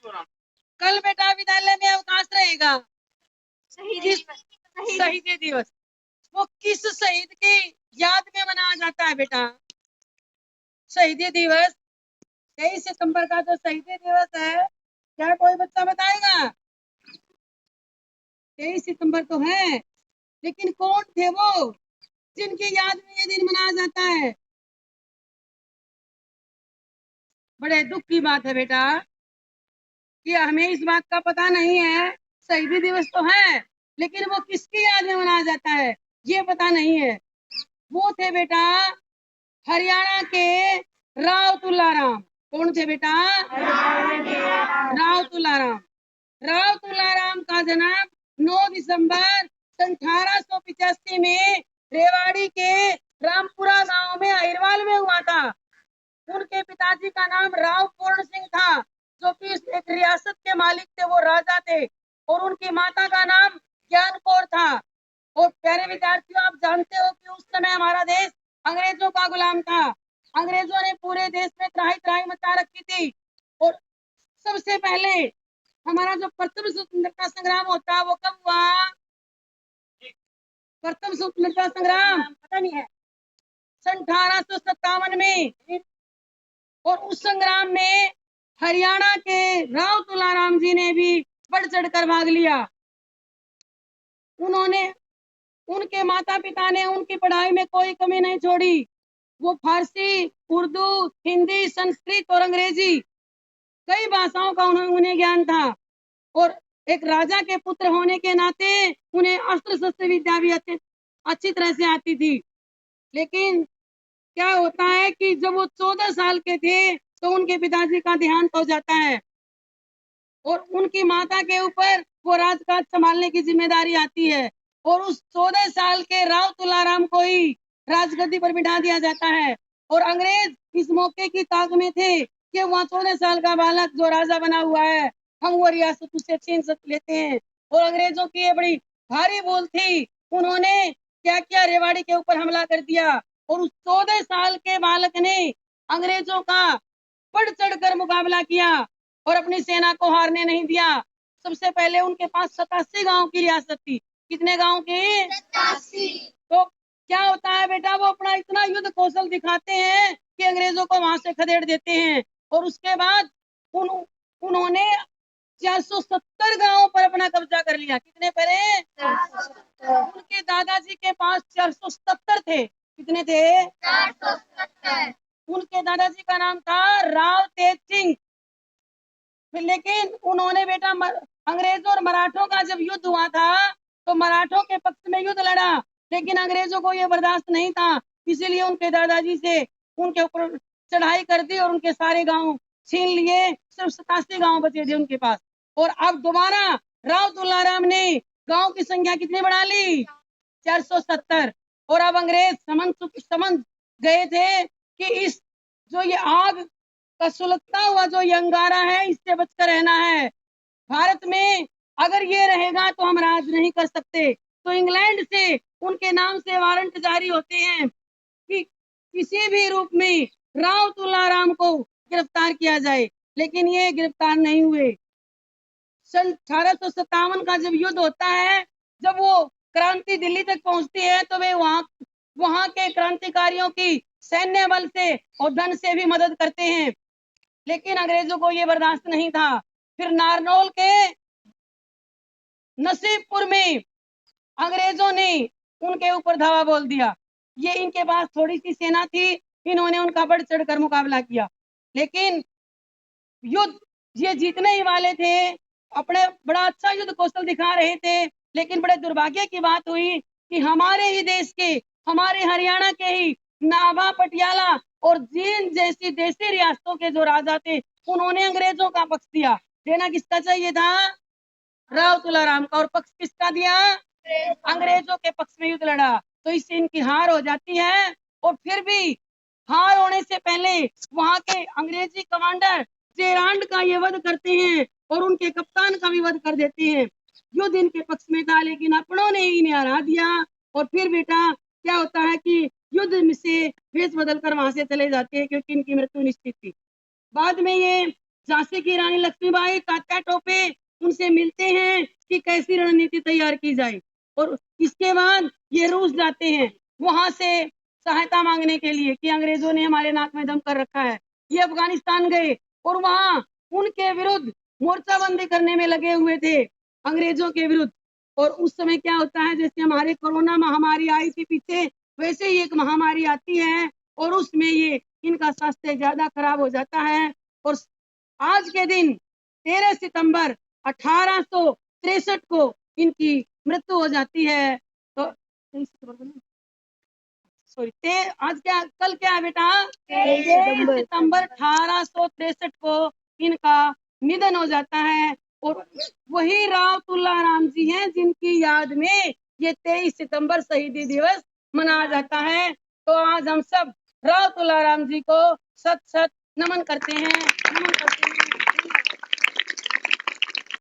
कल बेटा विद्यालय में अवकाश रहेगा, शहीद दिवस। वो किस शहीद की याद में मनाया जाता है बेटा? शहीद दिवस 23 सितंबर का जो शहीद दिवस है, क्या कोई बच्चा बताएगा? 23 सितंबर तो है, लेकिन कौन थे वो जिनकी याद में ये दिन मनाया जाता है? बड़े दुख की बात है बेटा कि हमें इस बात का पता नहीं है। शहीदी दिवस तो है, लेकिन वो किसकी याद में मनाया जाता है ये पता नहीं है। वो थे बेटा हरियाणा के राव तुलाराम। कौन थे बेटा? राव तुलाराम। राव तुलाराम का जन्म 9 दिसंबर 1885 में रेवाड़ी के रामपुरा गांव में अहिरवाल में हुआ था। उनके पिताजी का नाम राव पूर्ण सिंह था, जो कि एक रियासत के मालिक थे, वो राजा थे। और उनकी माता का नाम ज्ञान कौर था। और प्यारे विद्यार्थियों, आप जानते हो कि उस समय हमारा देश अंग्रेजों का गुलाम था। अंग्रेजों ने पूरे देश में त्राही त्राही मचा रखी थी। और सबसे पहले हमारा जो प्रथम स्वतंत्रता संग्राम होता है वो कब हुआ? प्रथम स्वतंत्रता संग्राम पता नहीं है, 1857 में। और उस संग्राम में हरियाणा के राव तुलाराम जी ने भी बढ़ चढ़कर भाग लिया। उन्होंने, उनके माता पिता ने उनकी पढ़ाई में कोई कमी नहीं छोड़ी। वो फारसी, उर्दू, हिंदी, संस्कृत और अंग्रेजी कई भाषाओं का उन्हें ज्ञान था। और एक राजा के पुत्र होने के नाते उन्हें अस्त्र शस्त्र विद्या भी अच्छी तरह से आती थी। लेकिन क्या होता है कि जब वो 14 साल के थे तो उनके पिताजी का देहांत हो जाता है और उनकी माता के ऊपर वो राजकाज संभालने की जिम्मेदारी आती है। और उस 14 साल के राव तुलाराम को ही राजगद्दी पर बिठा दिया जाता है। और अंग्रेज इस मौके की ताक में थे कि वहाँ 14 साल का बालक जो राजा बना हुआ है, हम वो रियासत उससे छीन लेते हैं। और अंग्रेजों की ये बड़ी भारी भूल थी। उन्होंने क्या किया? रेवाड़ी के ऊपर हमला कर दिया और उस 14 साल के बालक ने अंग्रेजों का बढ़ चढ़कर मुकाबला किया और अपनी सेना को हारने नहीं दिया। सबसे पहले उनके पास 87 गांव की रियासत थी। कितने गांव की? 87। तो क्या होता है बेटा, वो अपना इतना युद्ध कौशल दिखाते हैं कि अंग्रेजों को वहां से खदेड़ देते हैं। और उसके बाद उन्होंने 470 गांवों पर अपना कब्जा कर लिया। कितने पर? 470। उनके दादाजी के पास 470 थे। कितने थे? 470। उनके दादाजी का नाम था राव तेज सिंह। लेकिन उन्होंने बेटा अंग्रेजों और मराठों का जब युद्ध हुआ था तो मराठों के पक्ष में युद्ध लड़ा, लेकिन अंग्रेजों को यह बर्दाश्त नहीं था। इसीलिए उनके दादाजी से उनके ऊपर चढ़ाई कर दी और उनके सारे गांव छीन लिए। सिर्फ 87 गांव बचे थे उनके पास। और अब दोबारा राव तुलाराम ने गांव की संख्या कितनी बढ़ा ली? 470। और अब अंग्रेज समझ गए थे कि इस जो ये आग का सुलगता हुआ जो ये अंगारा है, इससे बचकर रहना है। भारत में अगर ये रहेगा तो हम राज नहीं कर सकते। तो इंग्लैंड से उनके नाम से वारंट जारी होते हैं कि किसी भी रूप में राव तुलाराम को गिरफ्तार किया जाए, लेकिन ये गिरफ्तार नहीं हुए। सन 1857 का जब युद्ध होता है, जब वो क्रांति दिल्ली तक पहुंचती है तो वे वहां के क्रांतिकारियों की सैन्य बल से और धन से भी मदद करते हैं, लेकिन अंग्रेजों को ये बर्दाश्त नहीं था। फिर नारनौल के नसीबपुर में अंग्रेजों ने उनके ऊपर धावा बोल दिया। ये इनके पास थोड़ी सी सेना थी, इन्होंने उनका बढ़ चढ़कर मुकाबला किया, लेकिन युद्ध ये जीतने ही वाले थे। अपने बड़ा अच्छा युद्ध कौशल दिखा रहे थे, लेकिन बड़े दुर्भाग्य की बात हुई कि हमारे ही देश के, हमारे हरियाणा के ही नाभा, पटियाला और जींद जैसी देसी रियासतों के जो राजा थे, उन्होंने अंग्रेजों का पक्ष दिया। देना किसका चाहिए था? राव तुलाराम का। और पक्ष किसका दिया? अंग्रेजों के पक्ष में युद्ध लड़ा। तो इससे इनकी हार हो जाती है। और फिर भी हार होने से पहले वहां के अंग्रेजी कमांडर जेरांड का ये वध करते हैं और उनके कप्तान का भी वध कर देते हैं। युद्ध इनके पक्ष में था, लेकिन अपनों ने इन्हें हरा दिया। और फिर बेटा क्या होता है कि युद्ध में से भेष बदल कर वहां से चले जाते हैं, क्योंकि इनकी मृत्यु निश्चित थी। बाद में ये झांसी की रानी लक्ष्मीबाई, तात्या टोपे उनसे मिलते हैं कि कैसी रणनीति तैयार की जाए। और इसके बाद ये रूस जाते हैं वहां से सहायता मांगने के लिए कि अंग्रेजों ने हमारे नाक में दम कर रखा है। ये अफगानिस्तान गए और वहां उनके विरुद्ध मोर्चाबंदी करने में लगे हुए थे अंग्रेजों के विरुद्ध। और उस समय क्या होता है, जैसे हमारे कोरोना महामारी आई थी पीछे, वैसे ही एक महामारी आती है और उसमें ये इनका स्वास्थ्य ज्यादा खराब हो जाता है। और आज के दिन 13 सितंबर 1863 को इनकी मृत्यु हो जाती है। तो सॉरी, आज क्या, कल क्या है बेटा, 13 सितंबर 1863 को इनका निधन हो जाता है। और वही राव तुलाराम जी हैं जिनकी याद में ये 23 सितंबर शहीदी दिवस मनाया जाता है। तो आज हम सब राव तुलाराम जी को सत सत नमन करते हैं, नमन करते हैं।